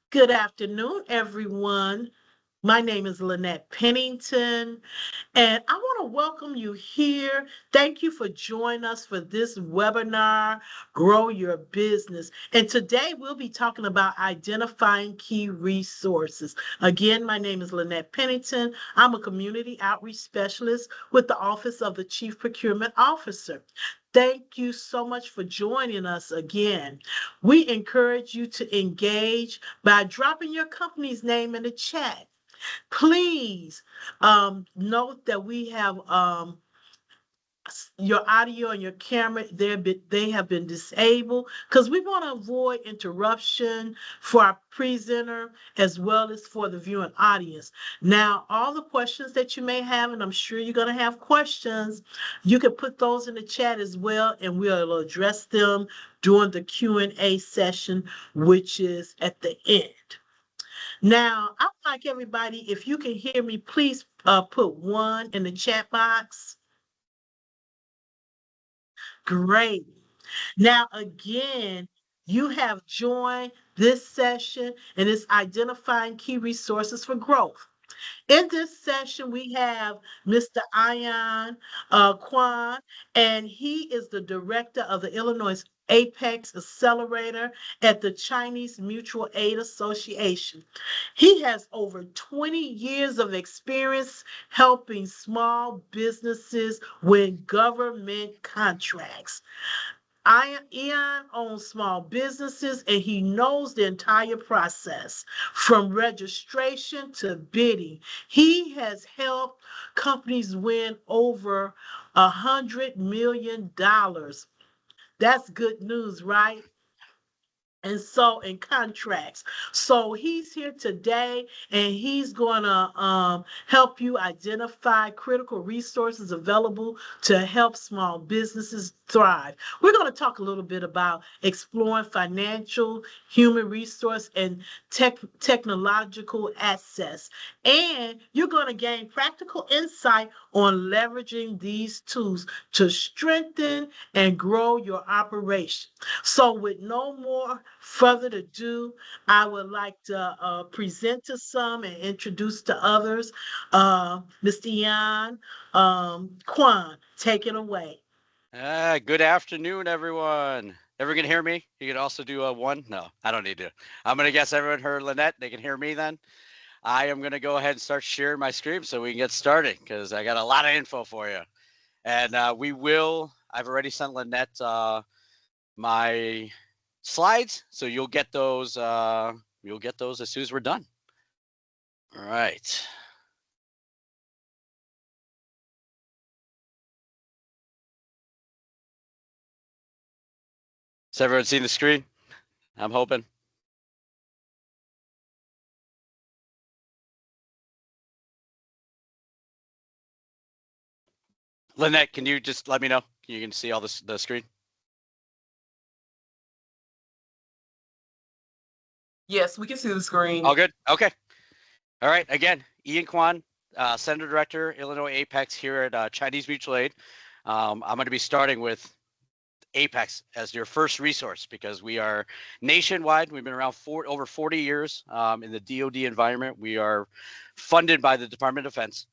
Good afternoon, everyone. My name is Lynette Pennington, and I want to welcome you here. Thank you for joining us for this webinar, Grow Your Business. And today we'll be talking about identifying key resources. Again, my name is Lynette Pennington. I'm a community outreach specialist with the Office of the Chief Procurement Officer. Thank you so much for joining us again. We encourage you to engage by dropping your company's name in the chat. Please note that we have your audio and your camera, they have been disabled because we want to avoid interruption for our presenter as well as for the viewing audience. Now, all the questions that you may have, and I'm sure you're going to have questions, you can put those in the chat as well, and we'll address them during the Q&A session, which is at the end. Now, I'd like everybody, if you can hear me, please put one in the chat box. Great. Now, again, you have joined this session and it's identifying key resources for growth. In this session, we have Mr. Ian Quan, and he is the director of the Illinois APEX Accelerator at the Chinese Mutual Aid Association. He has over 20 years of experience helping small businesses win government contracts. Ian owns small businesses and he knows the entire process from registration to bidding. He has helped companies win over $100 million. That's good news, right? And so in contracts. So he's here today and he's going to help you identify critical resources available to help small businesses thrive. We're going to talk a little bit about exploring financial, human resource, and technological access. And you're going to gain practical insight on leveraging these tools to strengthen and grow your operation. So with no more further ado, I would like to present to some and introduce to others Mr. Yan Quan. Take it away. Good afternoon, everyone. Everyone can hear me? You can also do a one? No, I don't need to. I'm going to guess everyone heard Lynette. They can hear me then. I am going to go ahead and start sharing my screen so we can get started because I got a lot of info for you. And I've already sent Lynette my slides, so you'll get those as soon as we're done. All right. Has everyone seen the screen? I'm hoping. Lynette, can you just let me know? You can see all the screen? Yes, we can see the screen. All good? Okay. All right. Again, Ian Quan, Center Director, Illinois APEX here at Chinese Mutual Aid. I'm going to be starting with APEX as your first resource because we are nationwide. We've been around over 40 years in the DoD environment. We are funded by the Department of Defense.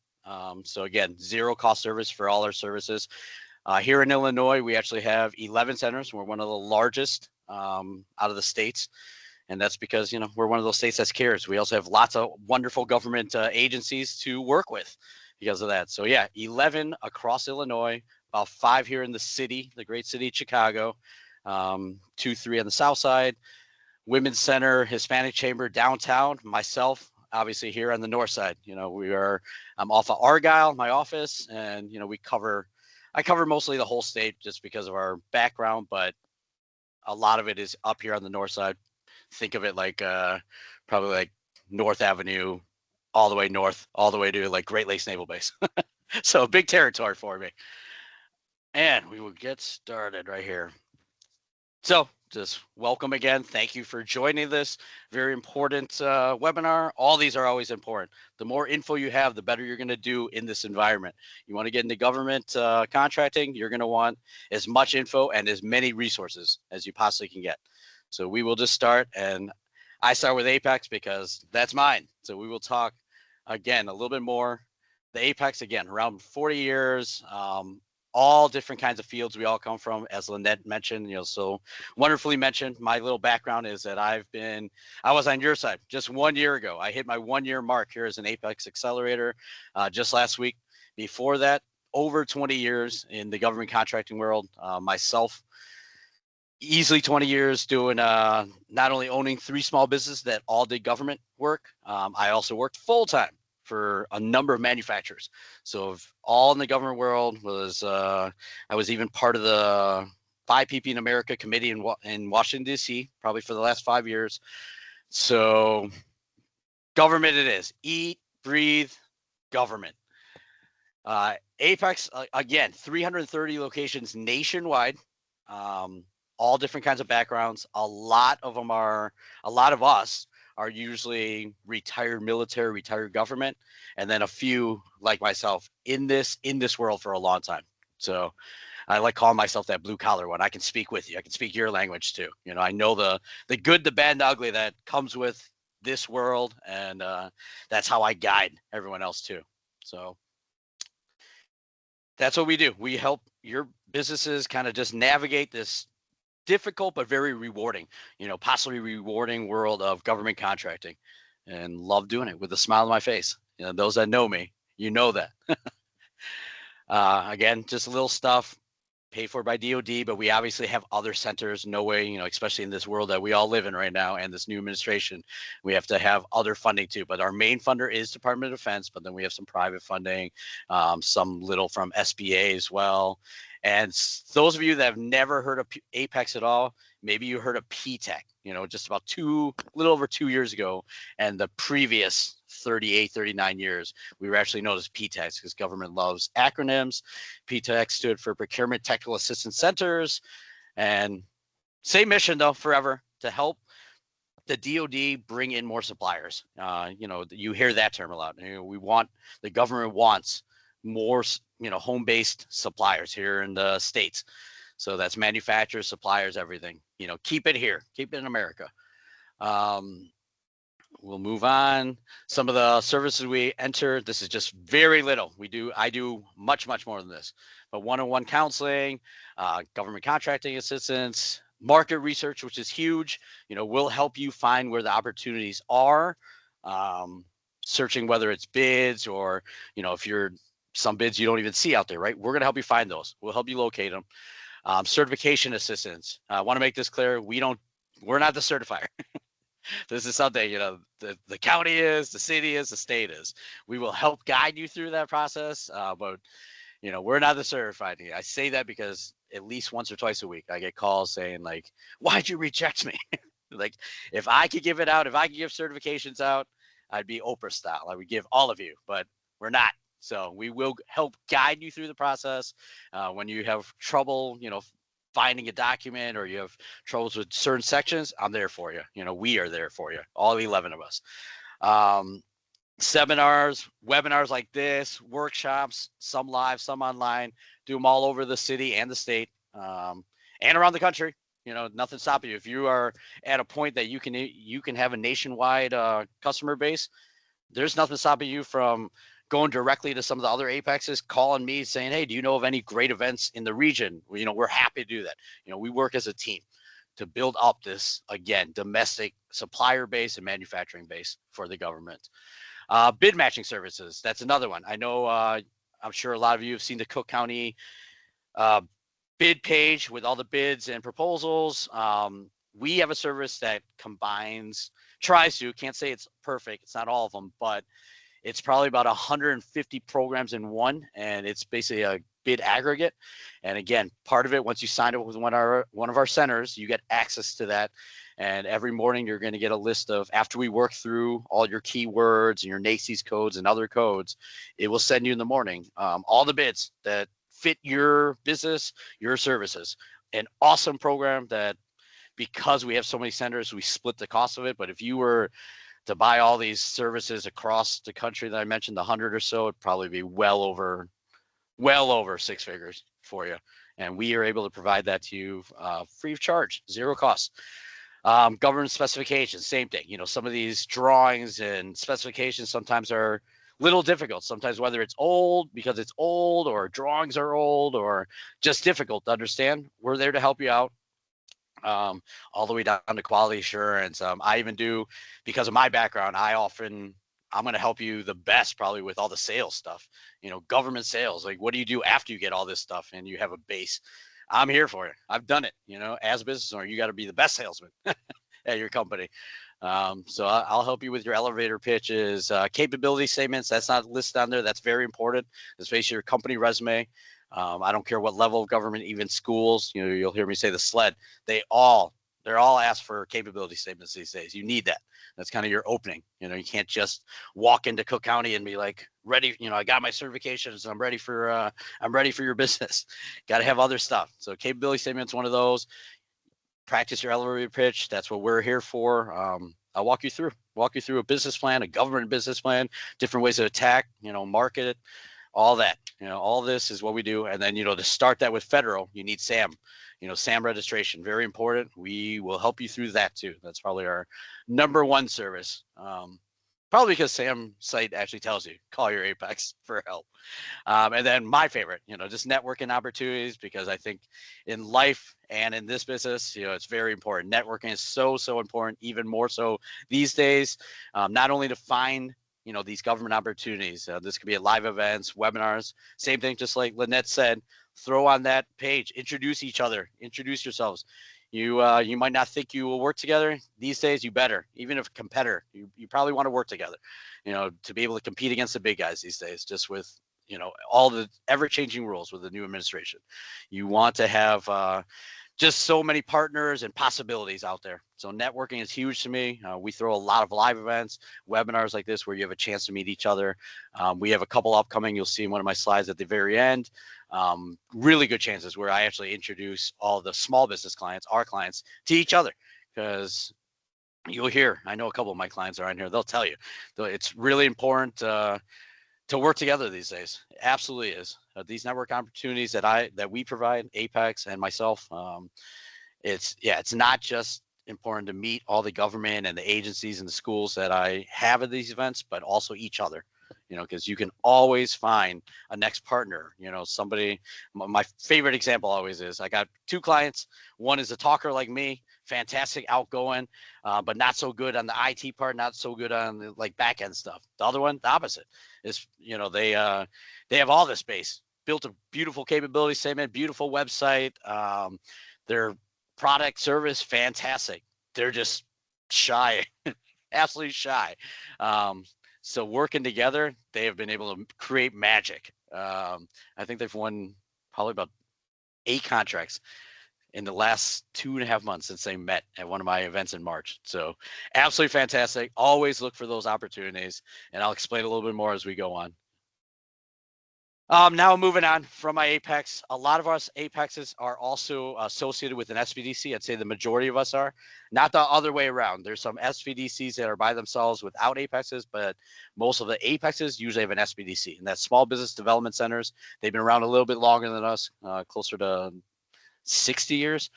So again, zero cost service for all our services. Here in Illinois, we actually have 11 centers. We're one of the largest out of the states. And that's because, we're one of those states that cares. We also have lots of wonderful government agencies to work with because of that. So yeah, 11 across Illinois, about 5 here in the city, the great city of Chicago, 2, 3 on the south side, Women's Center, Hispanic Chamber downtown, myself, obviously here on the north side. I'm off of Argyle, my office, and I cover mostly the whole state just because of our background, but a lot of it is up here on the north side. Think of it like probably like North Avenue, all the way north, all the way to like Great Lakes Naval Base. So big territory for me. And we will get started right here. So just welcome again. Thank you for joining this very important webinar. All these are always important. The more info you have, the better you're going to do in this environment. You want to get into government contracting, you're going to want as much info and as many resources as you possibly can get. So we will just start, and I start with Apex because that's mine. So we will talk again a little bit more. The Apex, again, around 40 years, all different kinds of fields we all come from, as Lynette mentioned, so wonderfully mentioned. My little background is that I was on your side just 1 year ago. I hit my 1 year mark here as an APEX Accelerator just last week. Before that, over 20 years in the government contracting world, myself, easily 20 years doing not only owning 3 small businesses that all did government work, I also worked full-time for a number of manufacturers. So all in the government world I was even part of the Buy PP in America committee in Washington, D.C., probably for the last 5 years. So government it is. Eat, breathe, government. Apex, again, 330 locations nationwide. All different kinds of backgrounds. A lot of us are usually retired military, retired government, and then a few like myself in this world for a long time. So I like calling myself that blue collar one. I can speak with you. I can speak your language too. I know the good, the bad, and the ugly that comes with this world, and that's how I guide everyone else too. So that's what we do. We help your businesses kind of just navigate this difficult but very rewarding, possibly rewarding world of government contracting, and love doing it with a smile on my face. Those that know me, that. Again, just a little stuff paid for by DOD, but we obviously have other centers. No way, especially in this world that we all live in right now and this new administration, we have to have other funding too. But our main funder is Department of Defense, but then we have some private funding, some little from SBA as well. And those of you that have never heard of Apex at all, maybe you heard of PTAC, just about little over 2 years ago, and the previous 38, 39 years, we were actually known as PTACs because government loves acronyms. PTAC stood for Procurement Technical Assistance Centers, and same mission though, forever, to help the DOD bring in more suppliers. You hear that term a lot. The government wants more, home-based suppliers here in the States. So that's manufacturers, suppliers, everything. Keep it here, keep it in America. We'll move on. Some of the services we enter, this is just very little. I do much, much more than this. But one-on-one counseling, government contracting assistance, market research, which is huge. We'll help you find where the opportunities are. Searching whether it's bids or, if you're some bids you don't even see out there, right? We're going to help you find those. We'll help you locate them. Certification assistance. I want to make this clear. We're not the certifier. This is something, the county is, the city is, the state is. We will help guide you through that process, but, we're not the certified. I say that because at least once or twice a week, I get calls saying like, why'd you reject me? Like, if I could give it out, if I could give certifications out, I'd be Oprah style. I would give all of you, but we're not. So we will help guide you through the process. When you have trouble, finding a document or you have troubles with certain sections, I'm there for you. We are there for you, all 11 of us. Seminars, webinars like this, workshops, some live, some online, do them all over the city and the state, and around the country. Nothing stopping you. If you are at a point that you can have a nationwide customer base, there's nothing stopping you from going directly to some of the other Apexes, calling me saying, hey, do you know of any great events in the region? We're happy to do that. We work as a team to build up this, again, domestic supplier base and manufacturing base for the government. Bid matching services, that's another one. I know, I'm sure a lot of you have seen the Cook County bid page with all the bids and proposals. We have a service that tries to, can't say it's perfect, it's not all of them, but it's probably about 150 programs in one, and it's basically a bid aggregate. And again, part of it, once you sign up with one of our centers, you get access to that. And every morning you're going to get a list of, after we work through all your keywords and your NACES codes and other codes, it will send you in the morning all the bids that fit your business, your services. An awesome program that, because we have so many centers, we split the cost of it. But if you were to buy all these services across the country that I mentioned, the 100 or so, it'd probably be well over 6 figures for you. And we are able to provide that to you free of charge, zero cost. Government specifications, same thing. You know, some of these drawings and specifications sometimes are little difficult. Sometimes whether it's old because it's old or drawings are old or just difficult to understand, we're there to help you out. All the way down to quality assurance. I even do, because of my background, I'm going to help you the best probably with all the sales stuff, you know, government sales. Like, what do you do after you get all this stuff and you have a base? I'm here for it. I've done it. You know, as a business owner, you got to be the best salesman at your company. So I'll help you with your elevator pitches, capability statements. That's not listed on there. That's very important, especially your company resume. I don't care what level of government, even schools. You know, you'll hear me say the SLED. They're all asked for capability statements these days. You need that. That's kind of your opening. You know, you can't just walk into Cook County and be like, ready. You know, I got my certifications. I'm ready for your business. Got to have other stuff. So capability statements, one of those. Practice your elevator pitch. That's what we're here for. I'll walk you through a business plan, a government business plan, different ways to attack, you know, market it, all that. You know, all this is what we do. And then, you know, to start that with federal, you need SAM. You know, SAM registration, very important. We will help you through that too. That's probably our number one service. Probably because SAM site actually tells you, call your Apex for help. And then my favorite, you know, just networking opportunities, because I think in life and in this business, you know, it's very important. Networking is so important, even more so these days, not only to find, you know, these government opportunities. This could be at live events, webinars, same thing, just like Lynette said, throw on that page, introduce each other, introduce yourselves. You might not think you will work together. These days, you better. Even if a competitor, you probably want to work together, you know, to be able to compete against the big guys these days, just with, you know, all the ever-changing rules with the new administration. You want to have just so many partners and possibilities out there. So networking is huge to me. We throw a lot of live events, webinars like this, where you have a chance to meet each other. We have a couple upcoming. You'll see in one of my slides at the very end. Really good chances where I actually introduce all the small business clients, our clients, to each other, because you'll hear, I know a couple of my clients are on here, they'll tell you, it's really important to work together these days. It absolutely is. These network opportunities that we provide, Apex and myself, it's not just important to meet all the government and the agencies and the schools that I have at these events, but also each other. You know, because you can always find a next partner. You know, somebody. My favorite example always is, I got two clients. One is a talker like me, fantastic, outgoing, but not so good on the IT part, not so good on the like back end stuff. The other one, the opposite, is, you know, they have all this base, built a beautiful capability statement, beautiful website, their product service, fantastic. They're just shy, absolutely shy. So working together, they have been able to create magic. I think they've won probably about 8 contracts in the last 2.5 months since they met at one of my events in March. So absolutely fantastic. Always look for those opportunities, and I'll explain a little bit more as we go on. Now moving on from my Apex, a lot of us Apexes are also associated with an SBDC. I'd say the majority of us are, not the other way around. There's some SBDCs that are by themselves without Apexes, but most of the Apexes usually have an SBDC, and that's small business development centers. They've been around a little bit longer than us, closer to 60 years.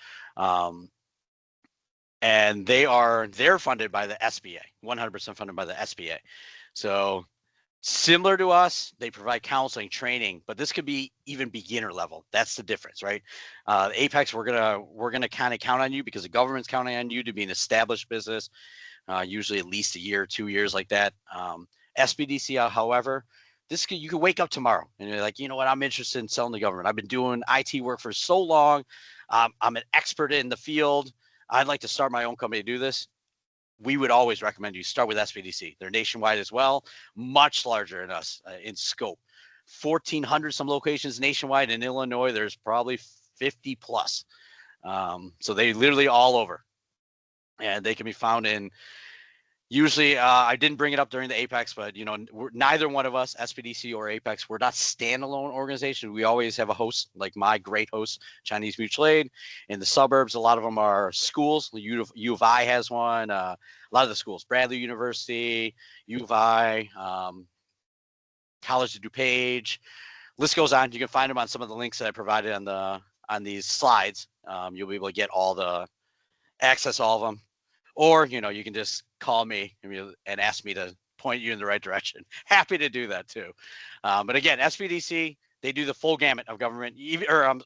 And they're funded by the SBA, 100% funded by the SBA. So similar to us, they provide counseling, training, but this could be even beginner level. That's the difference, right? Apex, we're gonna kind of count on you because the government's counting on you to be an established business, usually at least a year, 2 years, like that. SBDC, however, you could wake up tomorrow and you're like, you know what, I'm interested in selling the government. I've been doing IT work for so long. I'm an expert in the field. I'd like to start my own company to do this. We would always recommend you start with SBDC. They're nationwide as well, much larger than us in scope. 1,400 some locations nationwide. In Illinois, there's probably 50 plus. So they literally all over, and they can be found in. Usually, I didn't bring it up during the Apex, but you know, neither one of us, SBDC or Apex, we're not standalone organizations. We always have a host, like my great host, Chinese Mutual Aid. In the suburbs, a lot of them are schools. U of I has one. A lot of the schools, Bradley University, U of I, College of DuPage. List goes on. You can find them on some of the links that I provided on these slides. You'll be able to get all the access, all of them. or, you know, you can just call me and ask me to point you in the right direction. Happy to do that too. But again, SBDC, they do the full gamut of government,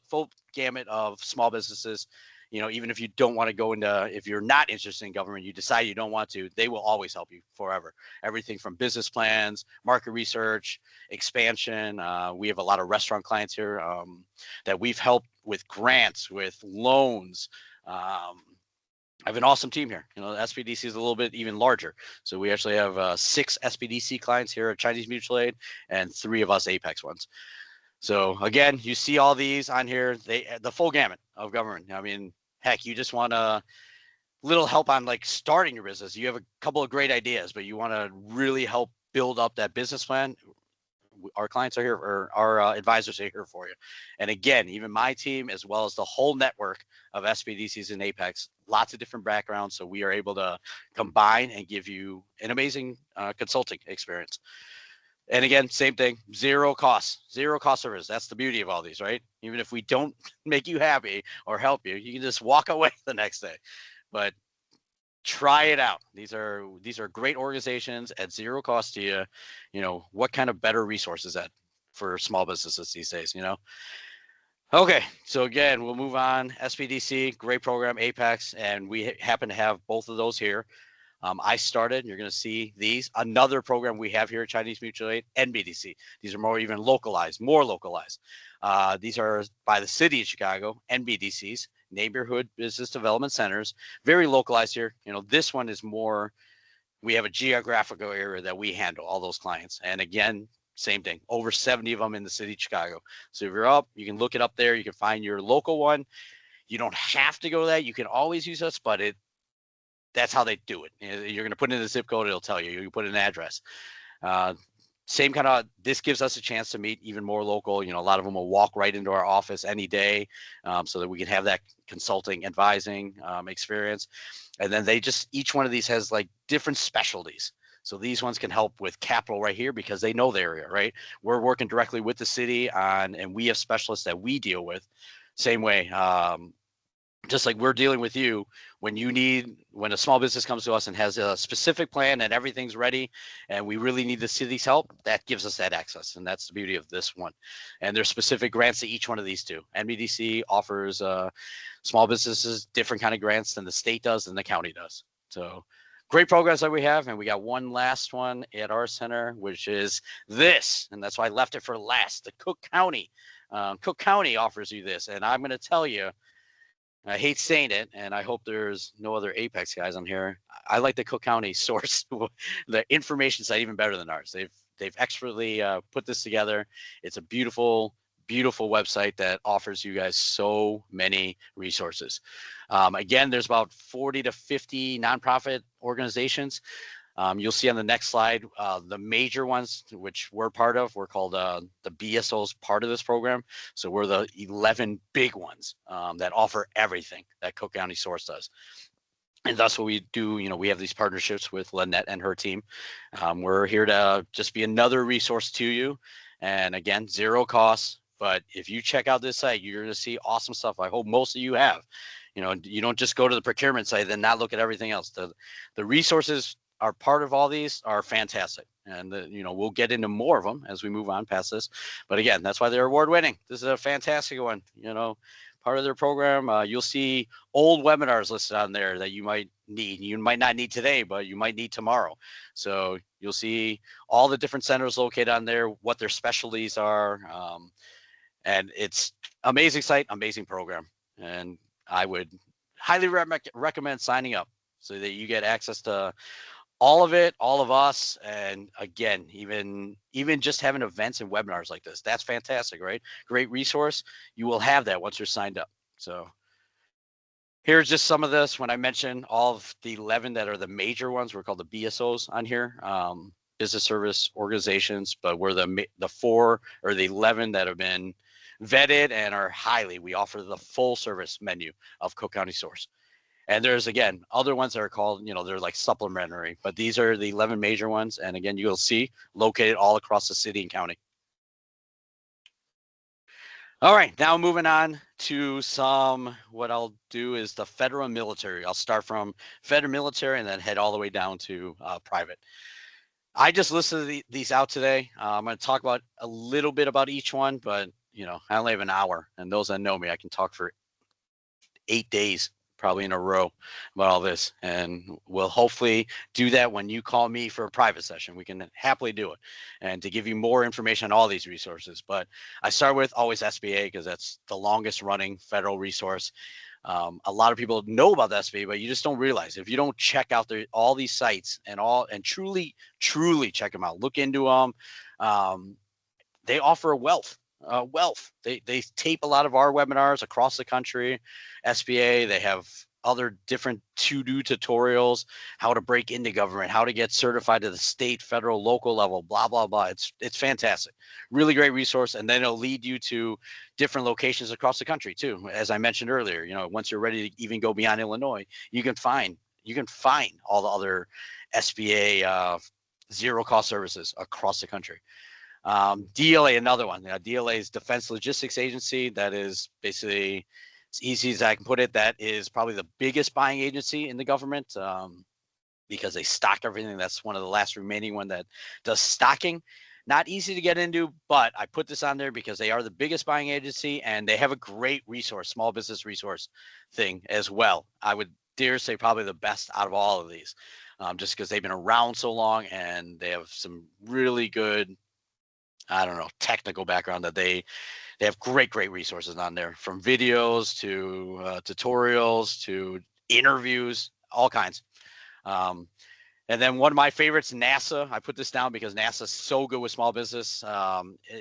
full gamut of small businesses. You know, even if you don't want to go into, if you're not interested in government, you decide you don't want to, they will always help you forever. Everything from business plans, market research, expansion. We have a lot of restaurant clients here that we've helped with grants, with loans. I have an awesome team here. You know, SBDC is a little bit even larger. So we actually have 6 SBDC clients here at Chinese Mutual Aid and 3 of us Apex ones. So again, you see all these on here, the full gamut of government. I mean, heck, you just want a little help on like starting your business. You have a couple of great ideas, but you want to really help build up that business plan. Our clients are here, or our advisors are here for you. And again, even my team, as well as the whole network of SBDCs and Apex, lots of different backgrounds. So we are able to combine and give you an amazing consulting experience. And again, same thing, zero cost service. That's the beauty of all these, right? Even if we don't make you happy or help you, you can just walk away the next day. But try it out. These are great organizations at zero cost to you. You know, what kind of better resource is that for small businesses these days, you know? Okay, so again, we'll move on. SBDC, great program, Apex, and we happen to have both of those here. I started, you're going to see these, another program we have here at Chinese Mutual Aid, NBDC. These are more even localized, more localized. These are by the city of Chicago, NBDCs, Neighborhood Business Development Centers, very localized here. You know, this one is more, we have a geographical area that we handle all those clients. And again, same thing, over 70 of them in the city of Chicago. So if you're up, you can look it up there. You can find your local one. You don't have to go to that. You can always use us, but that's how they do it. You're going to put in the zip code, it'll tell you. You put in an address. Same kind of, this gives us a chance to meet even more local. You know, a lot of them will walk right into our office any day so that we can have that consulting, advising experience. And then each one of these has like different specialties. So these ones can help with capital right here because they know the area, right? We're working directly with the city and we have specialists that we deal with. Same way. Just like we're dealing with you, when a small business comes to us and has a specific plan and everything's ready and we really need the city's help, that gives us that access. And that's the beauty of this one. And there's specific grants to each one of these two. NBDC offers small businesses different kind of grants than the state does and the county does. So great programs that we have. And we got one last one at our center, which is this. And that's why I left it for last. The Cook County. Cook County offers you this. And I'm going to tell you, I hate saying it, and I hope there's no other Apex guys on here. I like the Cook County source. The information site even better than ours. They've expertly put this together. It's a beautiful, beautiful website that offers you guys so many resources. Again, there's about 40 to 50 nonprofit organizations. You'll see on the next slide, the major ones, which we're part of, we're called the BSOs part of this program. So we're the 11 big ones that offer everything that Cook County Source does. And that's what we do. You know, we have these partnerships with Lynette and her team. We're here to just be another resource to you. And again, zero costs. But if you check out this site, you're going to see awesome stuff. I hope most of you have. You know, you don't just go to the procurement site and not look at everything else. The resources are part of all these are fantastic. And, you know, we'll get into more of them as we move on past this. But again, that's why they're award winning. This is a fantastic one. You know, part of their program, you'll see old webinars listed on there that you might need. You might not need today, but you might need tomorrow. So you'll see all the different centers located on there, what their specialties are. And it's amazing site, amazing program. And I would highly recommend signing up so that you get access to all of it, all of us. And again, even just having events and webinars like this, that's fantastic, right? Great resource. You will have that once you're signed up. So here's just some of this. When I mentioned all of the 11 that are the major ones, we're called the BSOs on here, business service organizations, but we're the 4 or the 11 that have been vetted and are we offer the full service menu of Cook County Source. And there's, again, other ones that are called, you know, they're like supplementary, but these are the 11 major ones. And again, you'll see located all across the city and county. All right, now moving on to what I'll do is the federal and military. I'll start from federal military and then head all the way down to private. I just listed these out today. I'm going to talk about a little bit about each one, but I only have an hour, and those that know me, I can talk for 8 days probably in a row about all this, and we'll hopefully do that when you call me for a private session. We can happily do it and to give you more information on all these resources. But I start with always SBA because that's the longest running federal resource. A lot of people know about the SBA, but you just don't realize if you don't check out all these sites and truly check them out, look into them. They offer a wealth. They tape a lot of our webinars across the country. SBA, they have other different to-do tutorials, how to break into government, how to get certified to the state, federal, local level, blah, blah, blah. It's fantastic. Really great resource. And then it'll lead you to different locations across the country too. As I mentioned earlier, once you're ready to even go beyond Illinois, you can find all the other SBA zero cost services across the country. DLA, another one. DLA is Defense Logistics Agency. That is basically, as easy as I can put it, that is probably the biggest buying agency in the government because they stock everything. That's one of the last remaining one that does stocking. Not easy to get into, but I put this on there because they are the biggest buying agency and they have a great resource, small business resource thing as well. I would dare say probably the best out of all of these, just because they've been around so long and they have some really good, technical background that they have great resources on there, from videos to tutorials to interviews, all kinds. And then one of my favorites, NASA. I put this down because NASA is so good with small business.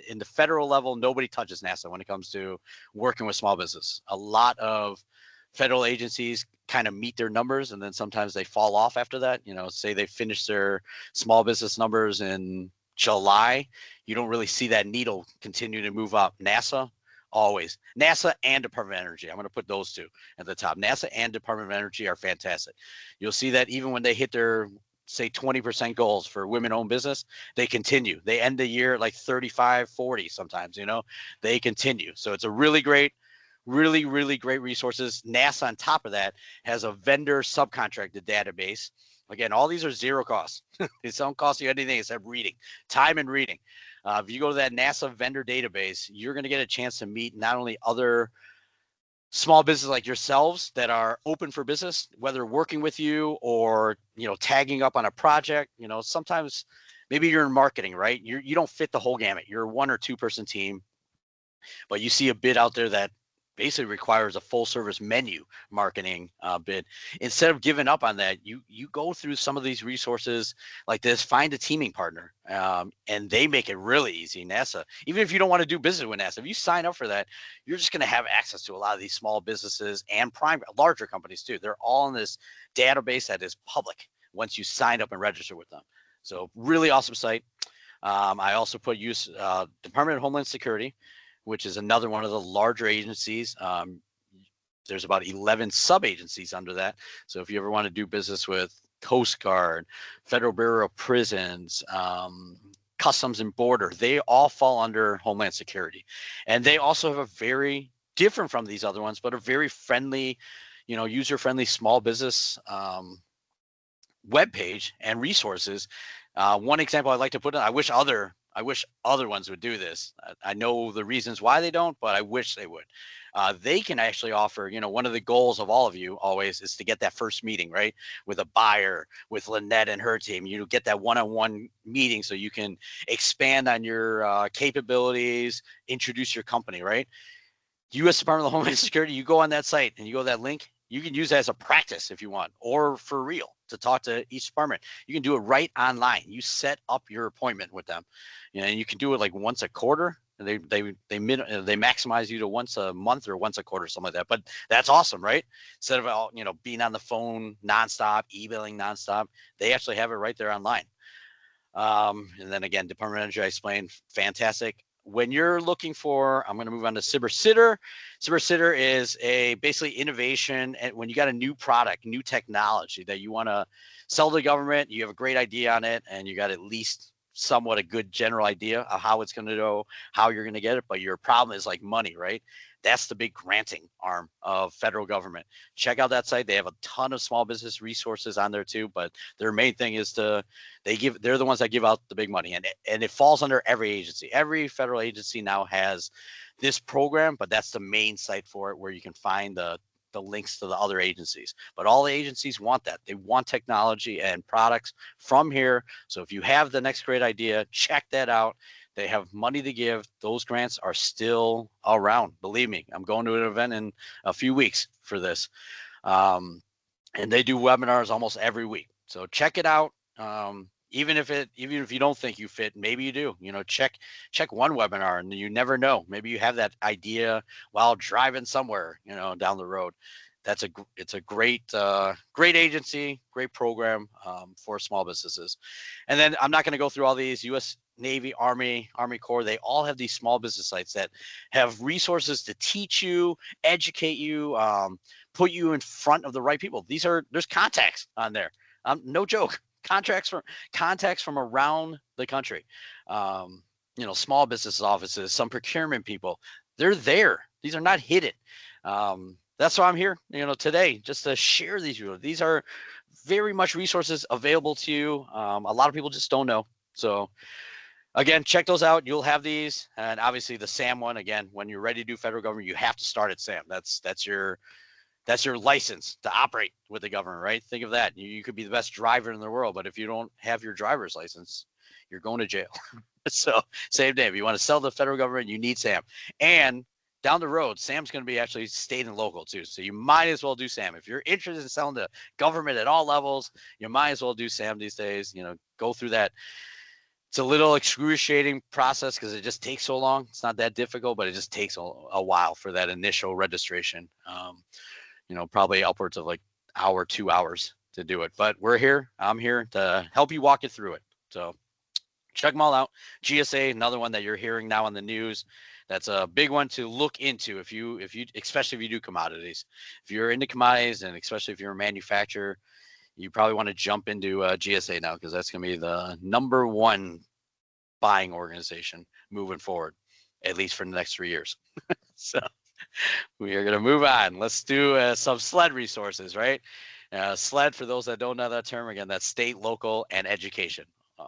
In the federal level, nobody touches NASA when it comes to working with small business. A lot of federal agencies kind of meet their numbers and then sometimes they fall off after that. Say they finish their small business numbers in July, you don't really see that needle continue to move up. NASA, always. NASA and Department of Energy. I'm going to put those two at the top. NASA and Department of Energy are fantastic. You'll see that even when they hit their, say, 20% goals for women-owned business, they continue. They end the year like 35, 40 sometimes, they continue. So it's a really great resources. NASA, on top of that, has a vendor subcontracted database. Again, all these are zero cost. It don't cost you anything except reading, time and reading. If you go to that NASA vendor database, you're going to get a chance to meet not only other small businesses like yourselves that are open for business, whether working with you or, tagging up on a project. Sometimes maybe you're in marketing, right? You don't fit the whole gamut. You're a 1 or 2 person team, but you see a bid out there that basically requires a full service menu marketing bid. Instead of giving up on that, you go through some of these resources like this, find a teaming partner, and they make it really easy. NASA, even if you don't want to do business with NASA, if you sign up for that, you're just going to have access to a lot of these small businesses and larger companies too. They're all in this database that is public once you sign up and register with them. So really awesome site. I also put Department of Homeland Security, which is another one of the larger agencies. There's about 11 sub-agencies under that. So if you ever want to do business with Coast Guard, Federal Bureau of Prisons, Customs and Border, they all fall under Homeland Security. And they also have a very different from these other ones, but a very friendly, user-friendly small business webpage and resources. One example I'd like to put in, I wish other ones would do this. I know the reasons why they don't, but I wish they would. They can actually offer, one of the goals of all of you always is to get that first meeting, right? With a buyer, with Lynette and her team. You get that one-on-one meeting so you can expand on your capabilities, introduce your company, right? U.S. Department of Homeland Security, you go on that site and you go to that link, you can use that as a practice if you want, or for real to talk to each department. You can do it right online. You set up your appointment with them, and you can do it like once a quarter. And they maximize you to once a month or once a quarter, something like that. But that's awesome, right? Instead of being on the phone nonstop, emailing nonstop, they actually have it right there online. And then again, Department of Energy, I explained, fantastic. When you're looking for, I'm going to move on to Cyber Sitter. Cyber Sitter is basically innovation. And when you got a new product, new technology that you want to sell to the government, you have a great idea on it, and you got at least somewhat a good general idea of how it's going to go, how you're going to get it. But your problem is like money, right? That's the big granting arm of federal government. Check out that site. They have a ton of small business resources on there too, but their main thing is they're the ones that give out the big money, and it falls under every agency. Every federal agency now has this program, but that's the main site for it, where you can find the links to the other agencies. But all the agencies want that. They want technology and products from here. So if you have the next great idea, check that out. They have money to give. Those grants are still around. Believe me, I'm going to an event in a few weeks for this. And they do webinars almost every week. So check it out. Even if you don't think you fit, maybe you do. Check one webinar, and you never know. Maybe you have that idea while driving somewhere, down the road. It's a great agency, great program for small businesses. And then I'm not going to go through all these. U.S. Navy, Army Corps, they all have these small business sites that have resources to teach you, educate you, put you in front of the right people. There's contacts on there. No joke. Contacts from around the country. Small business offices, some procurement people. They're there. These are not hidden. That's why I'm here, today, just to share these. These are very much resources available to you. A lot of people just don't know. So again, check those out. You'll have these, and obviously the SAM one. Again, when you're ready to do federal government, you have to start at SAM. That's your license to operate with the government, right? Think of that. You could be the best driver in the world, but if you don't have your driver's license, you're going to jail. So same day, if you want to sell to the federal government, you need SAM. And down the road, SAM's going to be actually state and local too. So you might as well do SAM. If you're interested in selling to government at all levels, you might as well do SAM these days. Go through that. It's a little excruciating process because it just takes so long. It's not that difficult, but it just takes a while for that initial registration. Probably upwards of like hour, 2 hours to do it. But we're here. I'm here to help you walk it through it. So check them all out. GSA, another one that you're hearing now on the news. That's a big one to look into if you especially if you do commodities. If you're into commodities, and especially if you're a manufacturer, you probably want to jump into GSA now, because that's going to be the #1 buying organization moving forward, at least for the next 3 years. So we are going to move on. Let's do some SLED resources, right? SLED, for those that don't know that term, again, that's state, local, and education.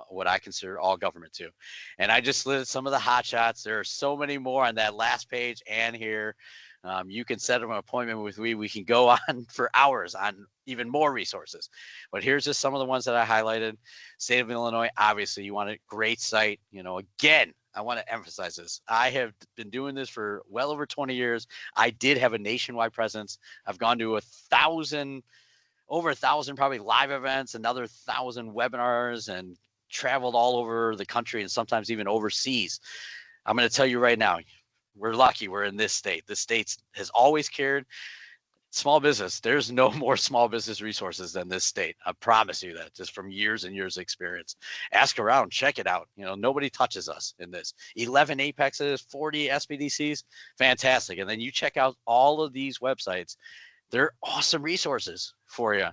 What I consider all government too. And I just listed some of the hot shots. There are so many more on that last page and here. You can set up an appointment with me. We can go on for hours on even more resources. But here's just some of the ones that I highlighted. State of Illinois, obviously, you want a great site. Again, I want to emphasize this. I have been doing this for well over 20 years. I did have a nationwide presence. I've gone to over 1,000 probably live events, another 1,000 webinars, and traveled all over the country and sometimes even overseas. I'm going to tell you right now, we're lucky we're in this state. This state has always cared. Small business, there's no more small business resources than this state. I promise you that, just from years and years of experience. Ask around, check it out. Nobody touches us in this. 11 APEXs, 40 SBDCs, fantastic. And then you check out all of these websites. They're awesome resources for you.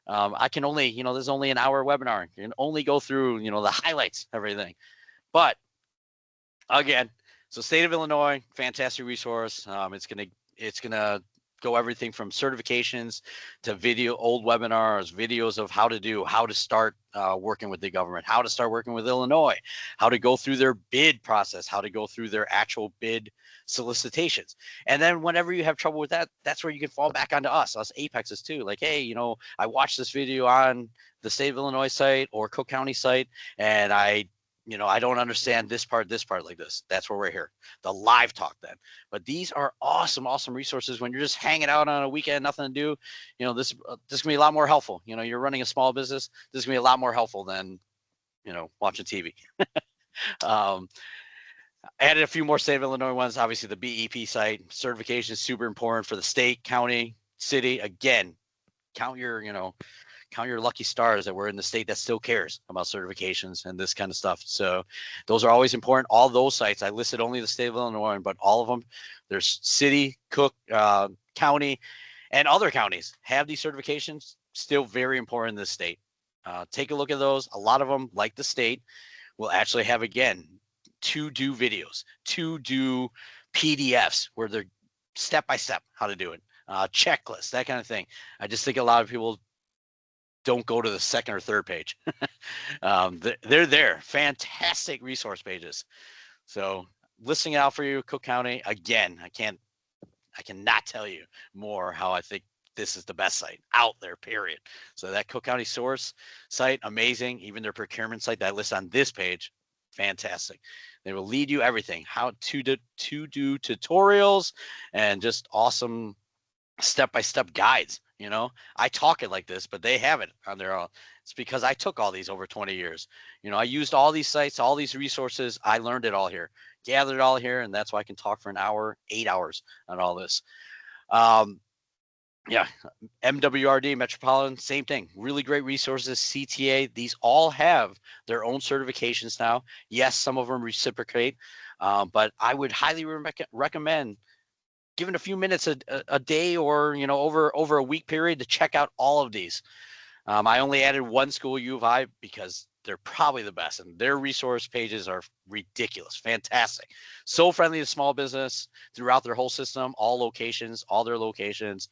I can only, there's only an hour webinar. You can only go through, the highlights, everything. But again, so State of Illinois, fantastic resource. It's gonna go everything from certifications to old webinars, videos of how to start working with the government, how to start working with Illinois, how to go through their bid process, how to go through their actual bid solicitations. And then whenever you have trouble with that, that's where you can fall back onto us Apexes too. Like, hey, I watched this video on the State of Illinois site or Cook County site, and I don't understand this part like this. That's where we're here. The live talk then. But these are awesome resources when you're just hanging out on a weekend, nothing to do. This can be a lot more helpful. You're running a small business. This can be a lot more helpful than, watching TV. Added a few more State of Illinois ones. Obviously, the BEP site certification is super important for the state, county, city. Again, count your lucky stars that we're in the state that still cares about certifications and this kind of stuff. So those are always important. All those sites, I listed only the State of Illinois, but all of them, there's city, Cook, county, and other counties have these certifications. Still very important in this state. Take a look at those. A lot of them, like the state, will actually have, again, to-do videos, to-do PDFs where they're step-by-step how to do it, checklists, that kind of thing. I just think a lot of people don't go to the second or third page. They're there. Fantastic resource pages. So listing it out for you, Cook County. Again, I cannot tell you more how I think this is the best site out there, period. So that Cook County source site, amazing. Even their procurement site that I list on this page, fantastic. They will lead you everything, how to do tutorials and just awesome step-by-step guides. You know, I talk it like this, but they have it on their own. It's because I took all these over 20 years. You know, I used all these sites, all these resources. I learned it all here, gathered it all here, and that's why I can talk for an hour, 8 hours on all this. Yeah, MWRD, Metropolitan, same thing. Really great resources. CTA, these all have their own certifications now. Yes, some of them reciprocate, but I would highly recommend giving a few minutes a day, or you know, over a week period, to check out all of these. I only added one school, U of I, because they're probably the best, and their resource pages are ridiculous, fantastic, so friendly to small business throughout their whole system, all locations, all their locations.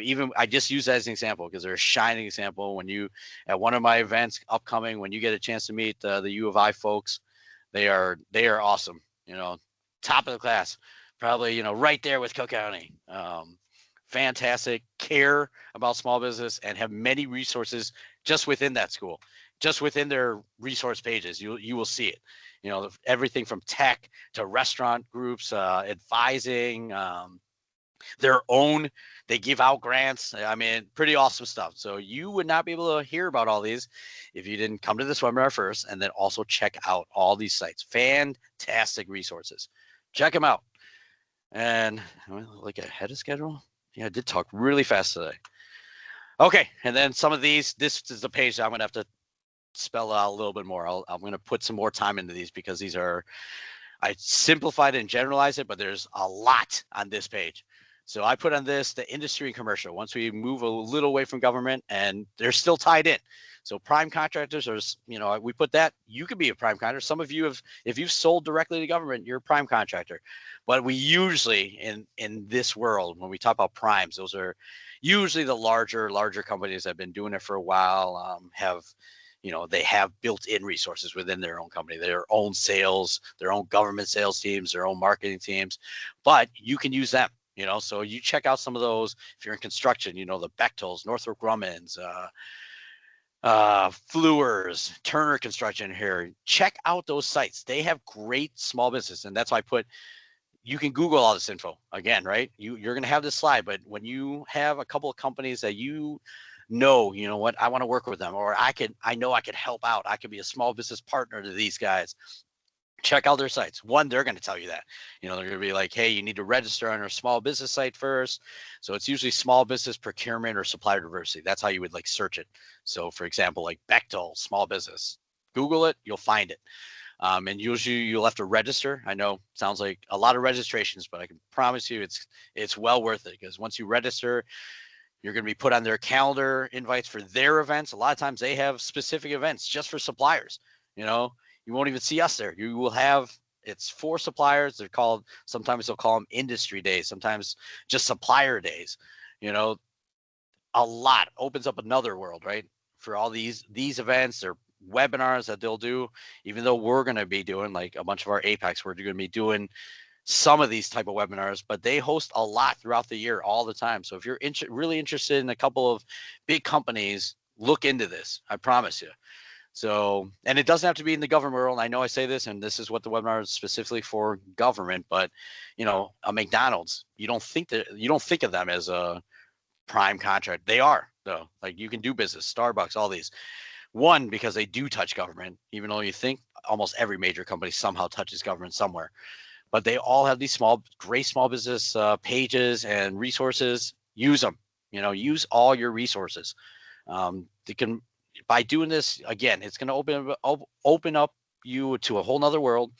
Even I just use that as an example because they're a shining example. When you, at one of my events upcoming, when you get a chance to meet the U of I folks, they are awesome. You know, top of the class, probably, you know, right there with Cook County. Fantastic, care about small business, and have many resources just within that school, just within their resource pages. You will see it. You know, everything from tech to restaurant groups, advising, their own. They give out grants. I mean, pretty awesome stuff. So you would not be able to hear about all these if you didn't come to this webinar first, and then also check out all these sites. Fantastic resources. Check them out. And like ahead of schedule. Yeah, I did talk really fast today. Okay, and then some of these, this is the page that I'm gonna have to spell out a little bit more. I'm gonna put some more time into these because these are, I simplified and generalized it, but there's a lot on this page. So I put on this the industry and commercial. Once we move a little away from government, and they're still tied in. So prime contractors are, you know, we put that, you could be a prime contractor. Some of you have, if you've sold directly to government, you're a prime contractor. But we usually, in this world, when we talk about primes, those are usually the larger companies that have been doing it for a while, have, you know, they have built-in resources within their own company, their own sales, their own government sales teams, their own marketing teams, but you can use them, you know. So you check out some of those. If you're in construction, you know, the Bechtels, Northrop Grumman's, Fluors, Turner Construction here. Check out those sites. They have great small business, and that's why I put, you can Google all this info again, right? You're going to have this slide, but when you have a couple of companies that you know what, I want to work with them, or I know I could help out. I could be a small business partner to these guys. Check out their sites. One, they're going to tell you that, you know, they're going to be like, hey, you need to register on our small business site first. So it's usually small business procurement or supplier diversity. That's how you would like search it. So for example, like Bechtel, small business, Google it, you'll find it. And usually you'll have to register. I know it sounds like a lot of registrations, but I can promise you it's well worth it, because once you register, you're going to be put on their calendar invites for their events. A lot of times they have specific events just for suppliers. You know, you won't even see us there. You will have, it's for suppliers. They're called, sometimes they'll call them industry days, sometimes just supplier days. You know, a lot opens up another world, right? For all these events, they're webinars that they'll do, even though we're going to be doing like a bunch of our APEX, we're going to be doing some of these type of webinars, but they host a lot throughout the year, all the time. So if you're really interested in a couple of big companies, look into this, I promise you. So, and it doesn't have to be in the government world. I know I say this, and this is what the webinar is specifically for government, but you know, a McDonald's, you don't think of them as a prime contract. They are, though. Like, you can do business, Starbucks, all these. One, because they do touch government, even though you think almost every major company somehow touches government somewhere. But they all have these great small business pages and resources. Use them. You know, use all your resources. They can, by doing this, again, it's going to open up you to a whole nother world.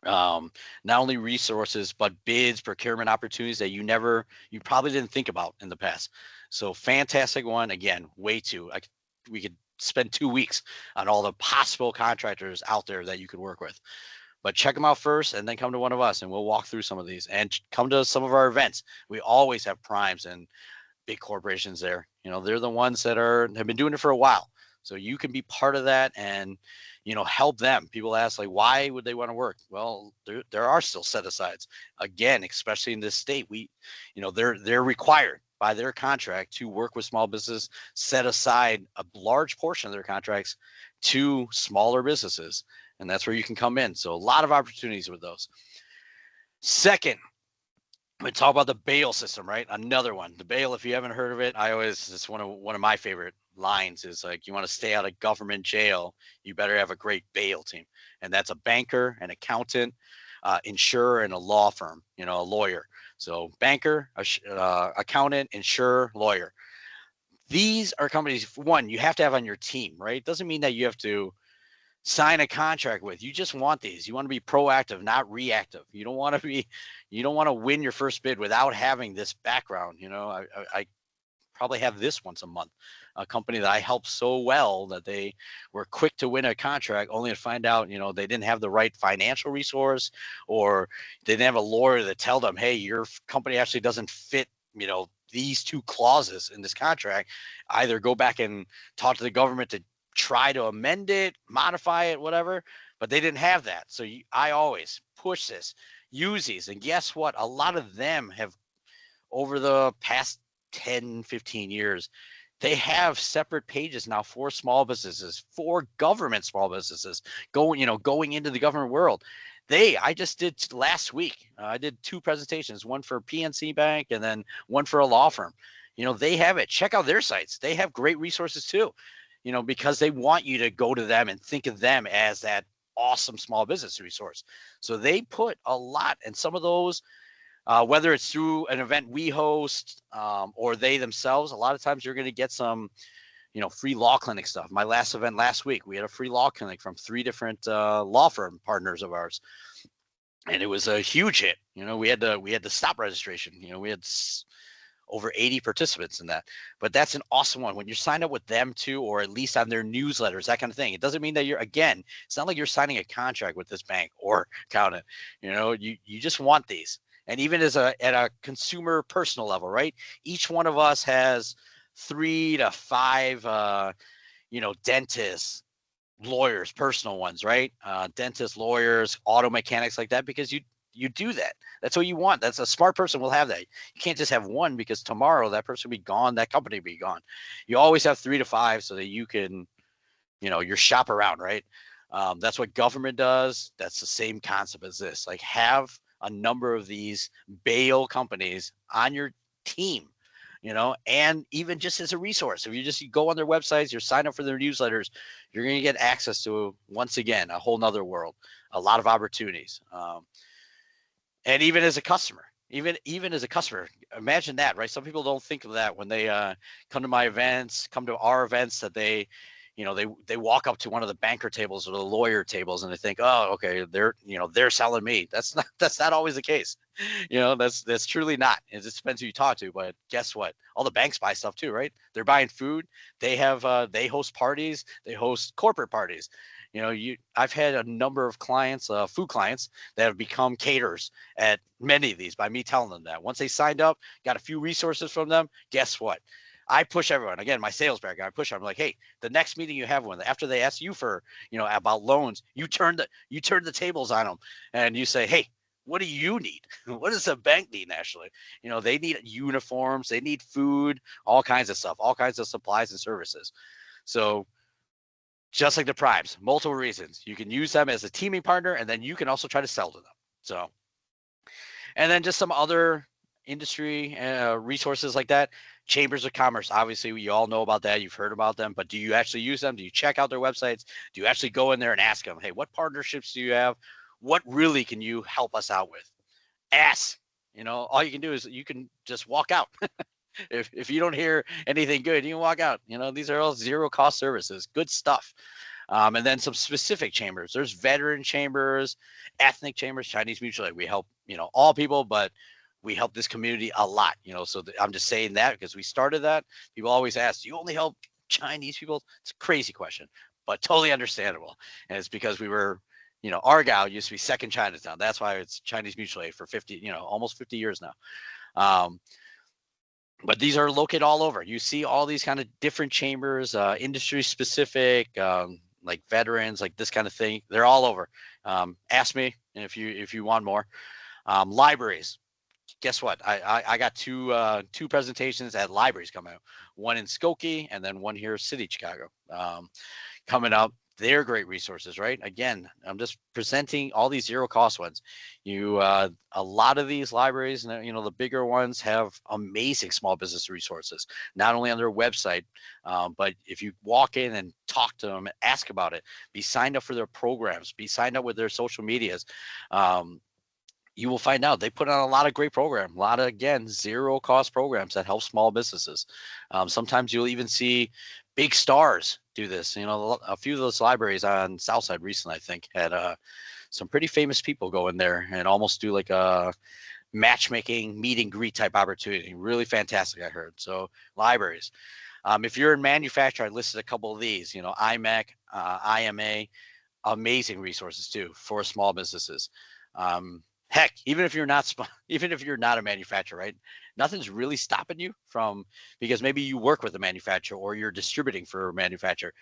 Not only resources, but bids, procurement opportunities that you probably didn't think about in the past. So fantastic one. Again, we could spend 2 weeks on all the possible contractors out there that you could work with. But check them out first and then come to one of us and we'll walk through some of these and come to some of our events. We always have primes and big corporations there. They're the ones that have been doing it for a while. So you can be part of that and, help them. People ask, like, why would they want to work? Well, there are still set asides. Again, especially in this state, they're required by their contract to work with small business, set aside a large portion of their contracts to smaller businesses. And that's where you can come in. So a lot of opportunities with those. Second, we talk about the bail system, right? Another one. The bail, if you haven't heard of it, it's one of my favorite lines is like, you want to stay out of government jail, you better have a great bail team. And that's a banker, an accountant, insurer, and a law firm, a lawyer. So banker, accountant, insurer, lawyer. These are companies, one, you have to have on your team, right? It doesn't mean that you have to sign a contract with. You just want these. You want to be proactive, not reactive. You don't want to win your first bid without having this background. I probably have this once a month, a company that I helped so well that they were quick to win a contract only to find out, they didn't have the right financial resource or they didn't have a lawyer to tell them, hey, your company actually doesn't fit, these two clauses in this contract. Either go back and talk to the government to try to amend it, modify it, whatever, but they didn't have that. So I always push this, use these. And guess what? A lot of them have, over the past 10, 15 years, they have separate pages now for small businesses, for government small businesses going into the government world. I just did last week, I did 2 presentations, one for PNC Bank and then one for a law firm. They have it. Check out their sites. They have great resources too. Because they want you to go to them and think of them as that awesome small business resource. So they put a lot, and some of those, whether it's through an event we host or they themselves, a lot of times you're going to get some, free law clinic stuff. My last event last week, we had a free law clinic from 3 different law firm partners of ours. And it was a huge hit. We had to stop registration. We had over 80 participants in that. But that's an awesome one. When you sign up with them too, or at least on their newsletters, that kind of thing. It doesn't mean that it's not like you're signing a contract with this bank or accountant. You just want these. And even at a consumer personal level, right? Each one of us has 3 to 5, dentists, lawyers, personal ones, right? Dentists, lawyers, auto mechanics like that, because you do that. That's what you want. That's a smart person will have that. You can't just have one because tomorrow that person will be gone. That company will be gone. You always have 3 to 5 so that you can, your shop around, right? That's what government does. That's the same concept as this. Like have a number of these bail companies on your team, and even just as a resource. If you go on their websites, you sign up for their newsletters, you're going to get access to, once again, a whole nother world, a lot of opportunities. And even as a customer, imagine that, right? Some people don't think of that when they come to my events, come to our events, that they walk up to one of the banker tables or the lawyer tables and they think, oh, okay, they're selling me. That's not always the case. That's truly not. It just depends who you talk to. But guess what? All the banks buy stuff too, right? They're buying food. They host parties. They host corporate parties. I've had a number of clients, food clients, that have become caterers at many of these by me telling them that. Once they signed up, got a few resources from them, guess what? I push everyone. Again, my sales background, I push them. I'm like, hey, the next meeting you have one, after they ask you for, about loans, you turn the tables on them and you say, hey, what do you need? What does the bank need nationally? They need uniforms, they need food, all kinds of stuff, all kinds of supplies and services. So just like the primes, multiple reasons. You can use them as a teaming partner, and then you can also try to sell to them. So, and then just some other industry resources like that. Chambers of commerce, obviously, we all know about that. You've heard about them, but do you actually use them? Do you check out their websites? Do you actually go in there and ask them, hey, what partnerships do you have? What really can you help us out with? Ask. All you can do is you can just walk out. If you don't hear anything good, you can walk out. These are all 0 cost services, good stuff. And then some specific chambers. There's veteran chambers, ethnic chambers, Chinese mutual aid. We help, all people, but we help this community a lot, so I'm just saying that because we started that. People always ask, do you only help Chinese people? It's a crazy question, but totally understandable. And it's because we were, Argyle used to be second Chinatown. That's why it's Chinese Mutual Aid for 50, almost 50 years now. But these are located all over. You see all these kind of different chambers, industry specific, like veterans, like this kind of thing. They're all over. Ask me if you want more. Libraries. Guess what? I got two presentations at libraries coming out. One in Skokie and then one here, City, Chicago, coming up. They're great resources, right? Again, I'm just presenting all these zero cost ones. A lot of these libraries, the bigger ones have amazing small business resources, not only on their website, but if you walk in and talk to them, ask about it, be signed up for their programs, be signed up with their social medias. You will find out they put on a lot of great programs, a lot of, again, zero cost programs that help small businesses. Sometimes you'll even see big stars do this. A few of those libraries on Southside recently, I think, had some pretty famous people go in there and almost do like a matchmaking meet and greet type opportunity. Really fantastic, I heard. So libraries. If you're in manufacturing, I listed a couple of these, IMEC, IMA, amazing resources too for small businesses. Heck, even if you're not a manufacturer, right? Nothing's really stopping you from, because maybe you work with a manufacturer or you're distributing for a manufacturer.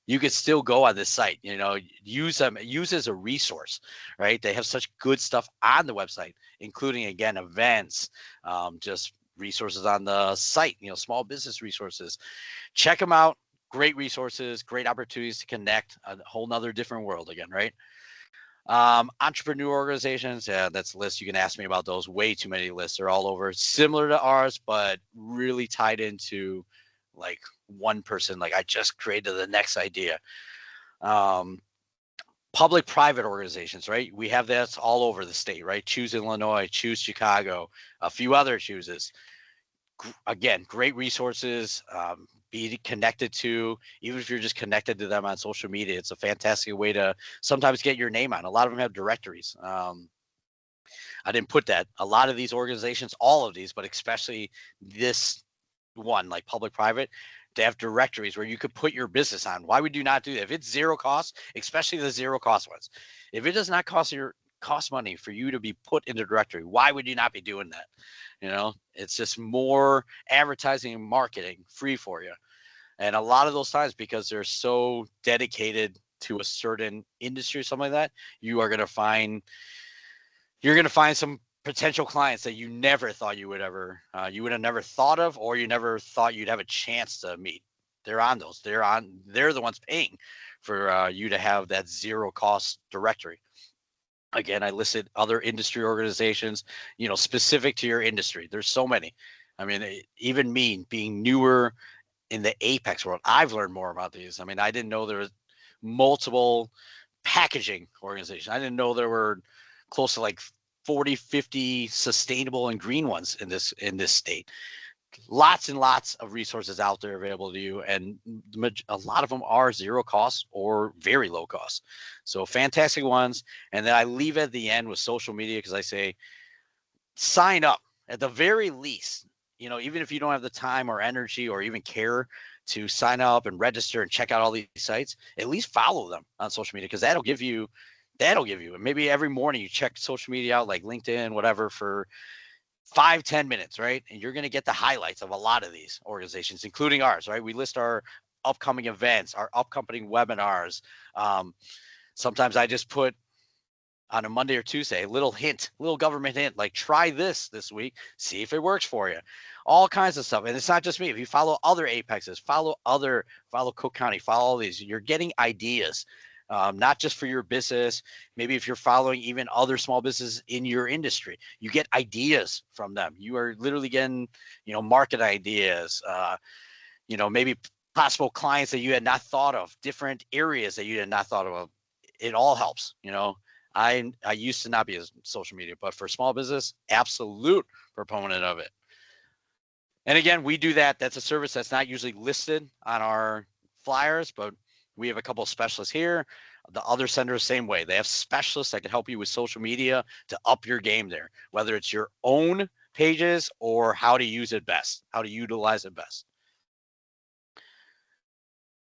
You could still go on this site, use them, use as a resource, right? They have such good stuff on the website, including, again, events, just resources on the site, small business resources. Check them out. Great resources, great opportunities to connect, a whole nother different world again, right? Entrepreneur organizations, yeah, that's a list. You can ask me about those. Way too many lists. They're all over, similar to ours, but really tied into like one person. Like, I just created the next idea. Public-private organizations, right? We have that all over the state, right? Choose Illinois, Choose Chicago, a few other chooses. Again, great resources. Be connected to, even if you're just connected to them on social media, it's a fantastic way to sometimes get your name on. A lot of them have directories. I didn't put that. A lot of these organizations, all of these, but especially this one, like public-private, they have directories where you could put your business on. Why would you not do that? If it's zero cost, especially the zero cost ones, if it does not cost money for you to be put in the directory, why would you not be doing that? It's just more advertising and marketing free for you. And a lot of those times, because they're so dedicated to a certain industry or something like that, you're going to find some potential clients that you never thought you would have never thought of, or you never thought you'd have a chance to meet. They're on those. They're the ones paying for you to have that zero cost directory. Again, I listed other industry organizations, specific to your industry. There's so many. I mean, even me being newer in the Apex world, I've learned more about these. I mean, I didn't know there was multiple packaging organizations. I didn't know there were close to like 40, 50 sustainable and green ones in this state. Lots and lots of resources out there available to you, and a lot of them are zero cost or very low cost. So fantastic ones. And then I leave at the end with social media, because I say sign up at the very least. Even if you don't have the time or energy or even care to sign up and register and check out all these sites, at least follow them on social media, because that'll give you, and maybe every morning you check social media out, like LinkedIn, whatever, for 5-10 minutes, right? And you're going to get the highlights of a lot of these organizations, including ours, right? We list our upcoming events, our upcoming webinars. Sometimes I just put on a Monday or Tuesday, a little government hint, like try this week, see if it works for you. All kinds of stuff. And it's not just me. If you follow other Apexes, follow Cook County, follow all these, you're getting ideas. Not just for your business. Maybe if you're following even other small businesses in your industry, you get ideas from them. You are literally getting, market ideas, maybe possible clients that you had not thought of, different areas that you had not thought of. It all helps. I used to not be a social media, but for small business, absolute proponent of it. And again, we do that. That's a service that's not usually listed on our flyers, but we have a couple of specialists here. The other centers, same way. They have specialists that can help you with social media to up your game there, whether it's your own pages or how to use it best, how to utilize it best.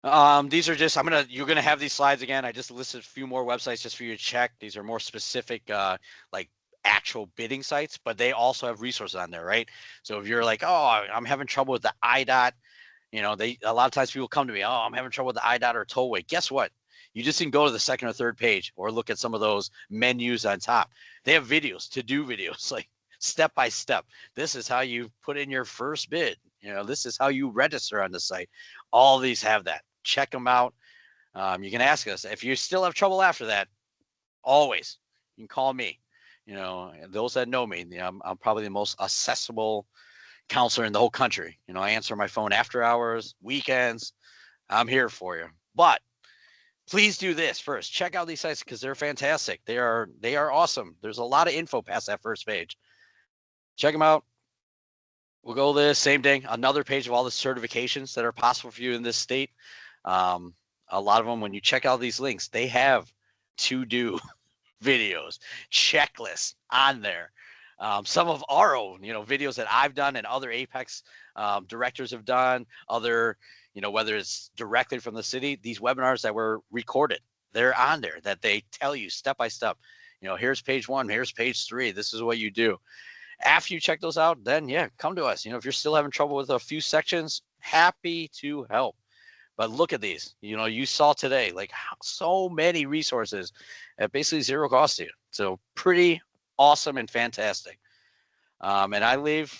These are just, you're gonna have these slides again. I just listed a few more websites just for you to check. These are more specific, like actual bidding sites, but they also have resources on there, right? So if you're like, oh, I'm having trouble with the IDOT, a lot of times people come to me, oh, I'm having trouble with the IDOT or tollway. Guess what? You just can go to the second or third page or look at some of those menus on top. They have videos, to do videos, like step by step. This is how you put in your first bid. This is how you register on the site. All these have that. Check them out. You can ask us if you still have trouble after that. Always, you can call me. Those that know me, I'm probably the most accessible counselor in the whole country. I answer my phone after hours, weekends. I'm here for you. But please do this first. Check out these sites because they're fantastic. They are awesome. There's a lot of info past that first page. Check them out. We'll go this same thing. Another page of all the certifications that are possible for you in this state. A lot of them, when you check out these links, they have to do videos, checklists on there. Some of our own, videos that I've done and other Apex directors have done, other, whether it's directly from the city, these webinars that were recorded, they're on there that they tell you step by step, here's page 1, here's page 3, this is what you do. After you check those out, then yeah, come to us. If you're still having trouble with a few sections, happy to help. But look at these, you saw today, like so many resources at basically zero cost to you. So pretty awesome and fantastic. And I leave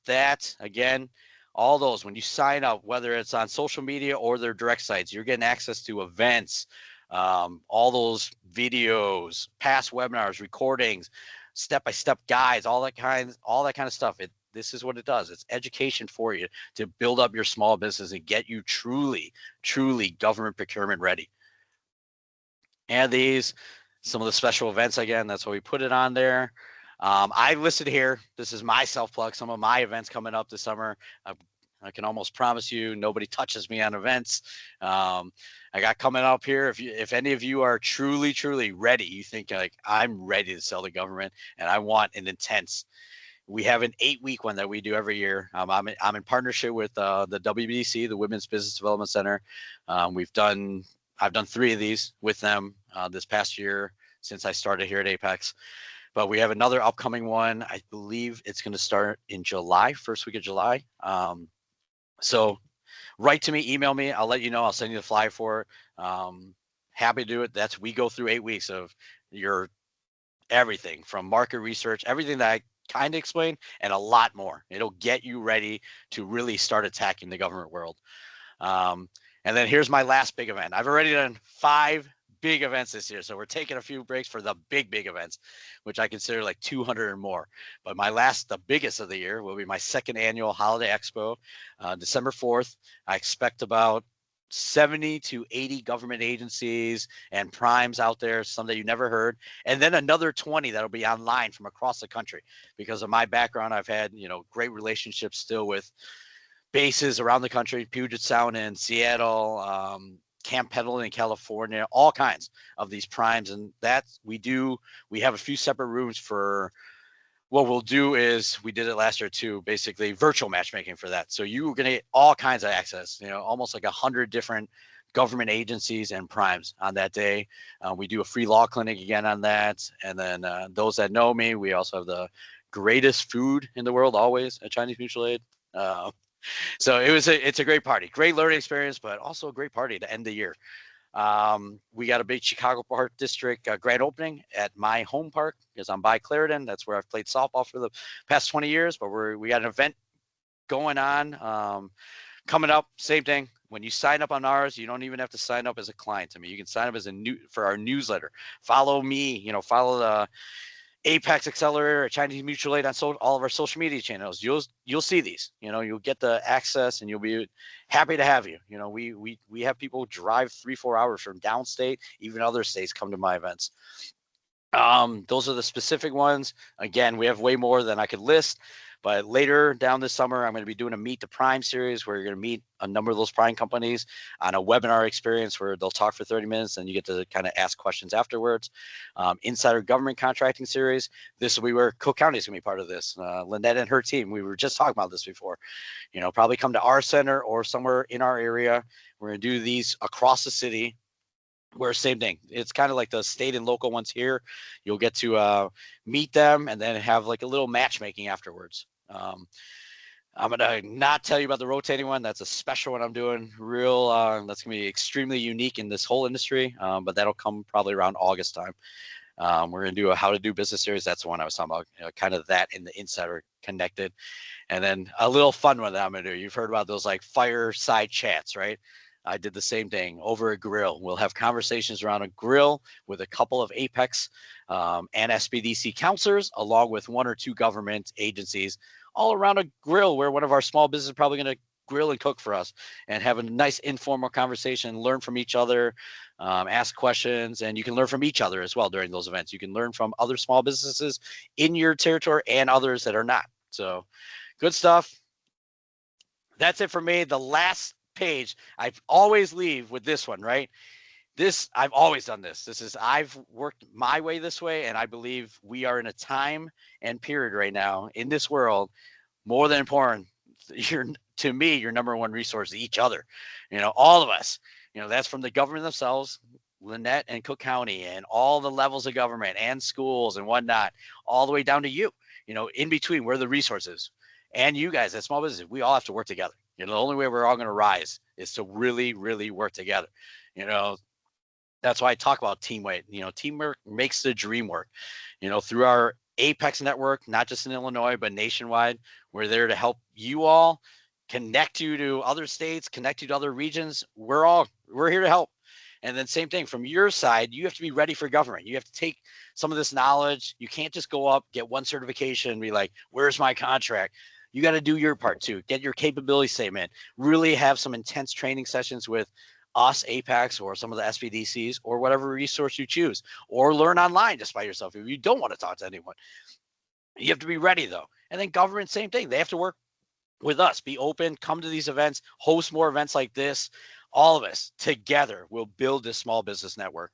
that again, all those, when you sign up, whether it's on social media or their direct sites, you're getting access to events, all those videos, past webinars, recordings, step-by-step guides, all that kind of stuff. This is what it does. It's education for you to build up your small business and get you truly government procurement ready. And some of the special events, again, that's why we put it on there. I listed here, this is my self-plug, some of my events coming up this summer. I can almost promise you nobody touches me on events. I got coming up here. If any of you are truly ready, you think like I'm ready to sell to government and I want an intense. We have an 8-week one that we do every year. I'm in partnership with the WBC, the Women's Business Development Center. I've done 3 of these with them this past year since I started here at Apex. But we have another upcoming one. I believe it's going to start in July, first week of July. So write to me, email me. I'll let you know. I'll send you the flyer for it. Happy to do it. We go through 8 weeks of your everything from market research, everything that I kind of explained, and a lot more. It'll get you ready to really start attacking the government world. And then here's my last big event. I've already done 5 big events this year. So we're taking a few breaks for the big events, which I consider like 200 or more. But the biggest of the year will be my 2nd annual Holiday Expo, December 4th. I expect about 70 to 80 government agencies and primes out there, some that you never heard, and then another 20 that'll be online from across the country. Because of my background, I've had, great relationships still with bases around the country, Puget Sound in Seattle, Camp Pendleton in California, all kinds of these primes. And we have a few separate rooms for what we'll do is we did it last year too, basically virtual matchmaking for that. So you're going to get all kinds of access, almost like 100 different government agencies and primes on that day. We do a free law clinic again on that. And then those that know me, we also have the greatest food in the world always at Chinese Mutual Aid. So it's a great party, great learning experience, but also a great party to end the year. We got a big Chicago Park District grand opening at my home park because I'm by Clarendon. That's where I've played softball for the past 20 years, but we got an event going on coming up. Same thing. When you sign up on ours, you don't even have to sign up as a client to me. You can sign up as for our newsletter. Follow me, follow the APEX Accelerator, Chinese Mutual Aid on all of our social media channels. You'll see these. You'll get the access, and you'll be happy to have you. We have people drive 3-4 hours from downstate, even other states come to my events. Those are the specific ones. Again, we have way more than I could list, But later down this summer, I'm going to be doing a Meet the Prime series where you're going to meet a number of those prime companies on a webinar experience where they'll talk for 30 minutes and you get to kind of ask questions afterwards. Insider Government Contracting series. This will be where Cook County is going to be part of this. Lynette and her team, we were just talking about this before. Probably come to our center or somewhere in our area. We're going to do these across the city. Where same thing. It's kind of like the state and local ones here. You'll get to meet them and then have like a little matchmaking afterwards. I'm gonna not tell you about the rotating one. That's a special one I'm doing. That's gonna be extremely unique in this whole industry. But that'll come probably around August time. We're gonna do a how to do business series. That's the one I was talking about. Kind of that in the insider connected, and then a little fun one that I'm gonna do. You've heard about those like fireside chats, right? I did the same thing over a grill. We'll have conversations around a grill with a couple of APEX and SBDC counselors, along with one or two government agencies, all around a grill where one of our small businesses is probably going to grill and cook for us and have a nice informal conversation, learn from each other, ask questions, and you can learn from each other as well during those events. You can learn from other small businesses in your territory and others that are not. So good stuff. That's it for me. The last page, I always leave with this one, right? I've always done this. I've worked my way this way, and I believe we are in a time and period right now in this world, more than important. To me, your number one resource is each other. All of us. That's from the government themselves, Lynette and Cook County, and all the levels of government and schools and whatnot, all the way down to you. In between, we're the resources. And you guys at small business, we all have to work together. The only way we're all going to rise is to really, really work together. That's why I talk about teamwork. Teamwork makes the dream work. Through our APEX network, not just in Illinois, but nationwide, we're there to help you all, connect you to other states, connect you to other regions. We're here to help. And then same thing from your side, you have to be ready for government. You have to take some of this knowledge. You can't just go up, get one certification and be like, where's my contract? You got to do your part too. Get your capability statement. Really have some intense training sessions with us, APEX, or some of the SBDCs, or whatever resource you choose, or learn online just by yourself if you don't want to talk to anyone. You have to be ready though. And then government, same thing. They have to work with us, be open, come to these events, host more events like this. All of us together will build this small business network.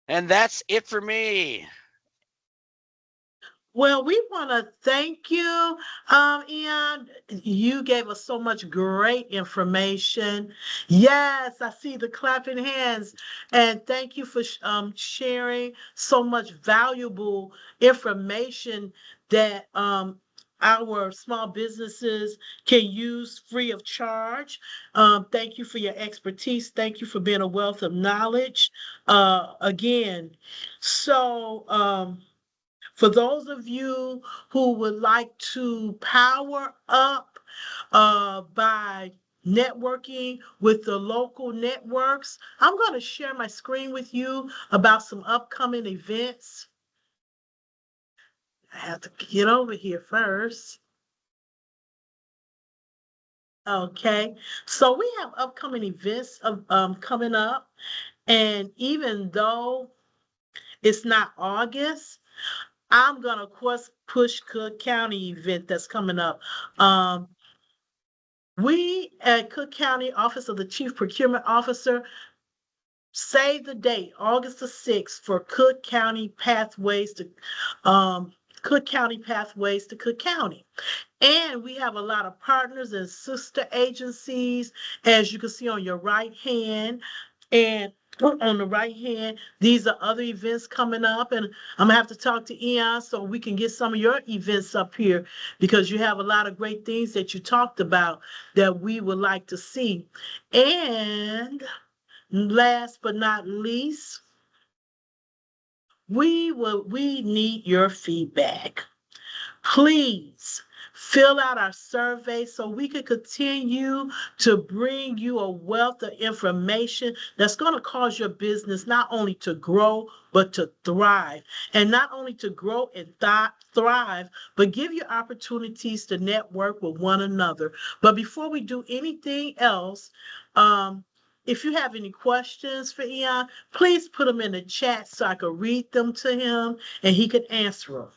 And that's it for me. Well, we want to thank you, Ian. You gave us so much great information. Yes, I see the clapping hands. And thank you for sharing so much valuable information that our small businesses can use free of charge. Thank you for your expertise. Thank you for being a wealth of knowledge. Again, so for those of you who would like to power up by networking with the local networks, I'm going to share my screen with you about some upcoming events. I have to get over here first. Okay, so we have upcoming events coming up, and even though it's not August, I'm gonna, of course, push Cook County event that's coming up. We at Cook County Office of the Chief Procurement Officer save the date, August the 6th, for Cook County Pathways to Cook County. And we have a lot of partners and sister agencies, as you can see on your right hand. And on the right hand, these are other events coming up. And I'm gonna have to talk to Eon so we can get some of your events up here, because you have a lot of great things that you talked about that we would like to see. And last but not least, we need your feedback. Please fill out our survey so we can continue to bring you a wealth of information that's going to cause your business not only to grow, but to thrive. And not only to grow and thrive, but give you opportunities to network with one another. But before we do anything else, if you have any questions for Eon, please put them in the chat so I can read them to him and he could answer them.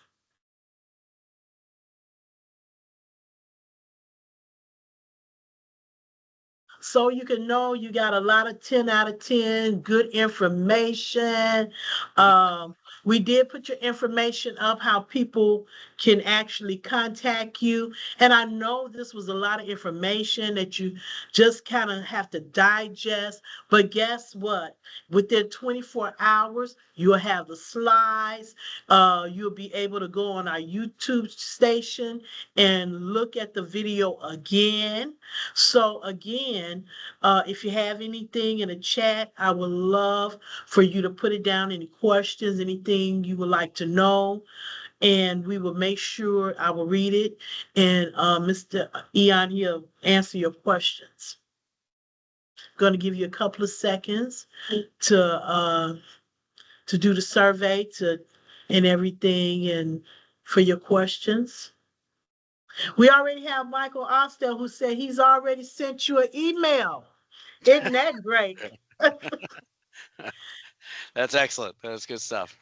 so you can know you got a lot of 10 out of 10, good information. Um, we did put your information up, how people can actually contact you. And I know this was a lot of information that you just kind of have to digest. But guess what? Within 24 hours, you'll have the slides. You'll be able to go on our YouTube station and look at the video again. So again, if you have anything in the chat, I would love for you to put it down, any questions, anything you would like to know, and we will make sure I will read it. And Mr. Eon, he'll answer your questions. Going to give you a couple of seconds to do the survey and everything, and for your questions. We already have Michael Ostel who said he's already sent you an email. Isn't that great? That's excellent. That's good stuff.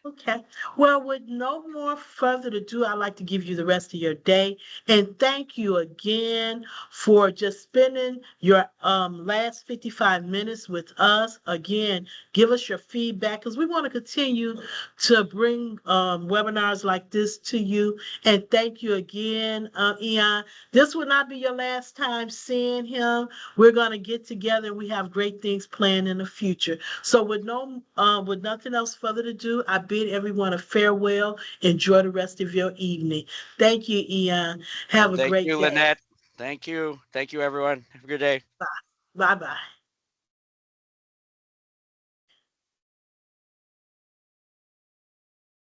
Okay. Well, with no more further ado, I'd like to give you the rest of your day. And thank you again for just spending your last 55 minutes with us. Again, give us your feedback because we want to continue to bring webinars like this to you. And thank you again, Eon. This will not be your last time seeing him. We're going to get together and we have great things planned in the future. So with nothing else further to do, I bid everyone a farewell. Enjoy the rest of your evening. Thank you, Eon. Have a Thank great you, day. Lynette. Thank you. Thank you, everyone. Have a good day. Bye bye.